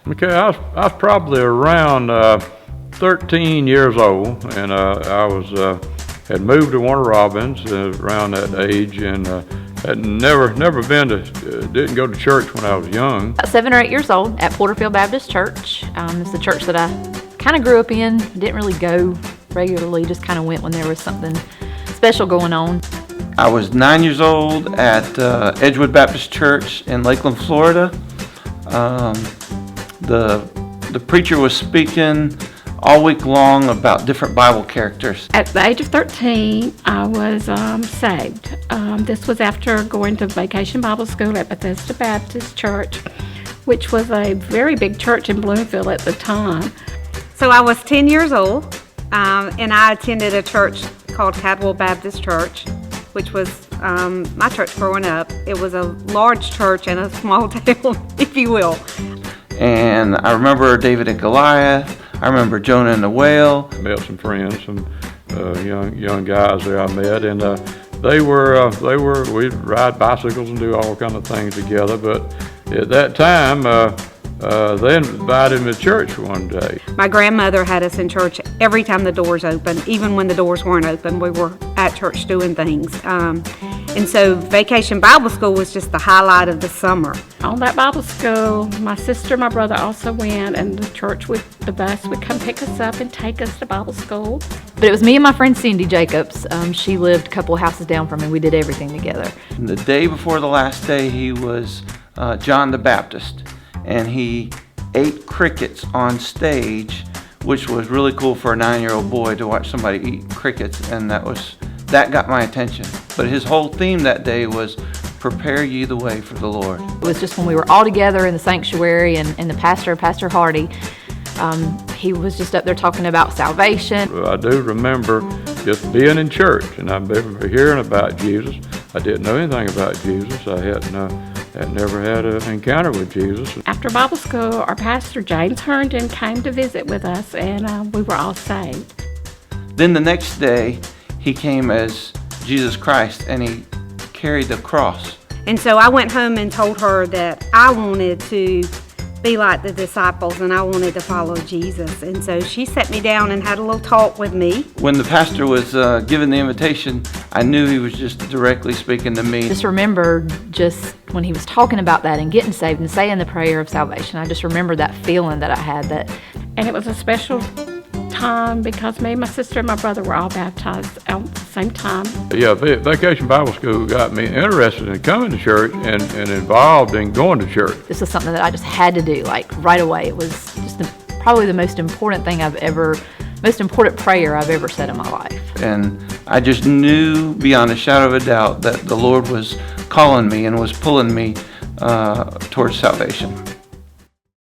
Okay, I was probably around 13 years old, and I had moved to Warner Robins around that age, and had never didn't go to church when I was young. About 7 or 8 years old at Porterfield Baptist Church. It's the church that I kind of grew up in. Didn't really go regularly, just kind of went when there was something special going on. I was 9 years old at Edgewood Baptist Church in Lakeland, Florida. The preacher was speaking all week long about different Bible characters. At the age of 13, I was saved. This was after going to vacation Bible school at Bethesda Baptist Church, which was a very big church in Bloomfield at the time. So I was 10 years old, and I attended a church called Cadwell Baptist Church, which was my church growing up. It was a large church in a small town, if you will. And I remember David and Goliath. I remember Jonah and the whale. I met some friends, some young guys there I met, and we'd ride bicycles and do all kind of things together. But at that time, they invited me to church one day. My grandmother had us in church every time the doors opened. Even when the doors weren't open, we were at church doing things. And so Vacation Bible School was just the highlight of the summer. On that Bible school, my sister and my brother also went, and the bus would come pick us up and take us to Bible school. But it was me and my friend Cindy Jacobs. She lived a couple of houses down from me. We did everything together. And the day before the last day, he was John the Baptist, and he ate crickets on stage, which was really cool for a 9-year-old boy to watch somebody eat crickets, and that got my attention. But his whole theme that day was prepare ye the way for the Lord. It was just when we were all together in the sanctuary, and the Pastor Hardy, he was just up there talking about salvation. I do remember just being in church, and I remember hearing about Jesus. I didn't know anything about Jesus. I had never had an encounter with Jesus. After Bible school, our pastor, James Herndon, came to visit with us, and we were all saved. Then the next day, he came as Jesus Christ, and he carried the cross. And so I went home and told her that I wanted to be like the disciples, and I wanted to follow Jesus. And so she sat me down and had a little talk with me. When the pastor was giving the invitation, I knew he was just directly speaking to me. Just remember just when he was talking about that and getting saved and saying the prayer of salvation, I just remember that feeling that I had. And it was a special time because me, my sister, and my brother were all baptized at the same time. Yeah, Vacation Bible School got me interested in coming to church and involved in going to church. This was something that I just had to do, like right away. It was just probably the most important prayer I've ever said in my life. And I just knew beyond a shadow of a doubt that the Lord was calling me and was pulling me towards salvation.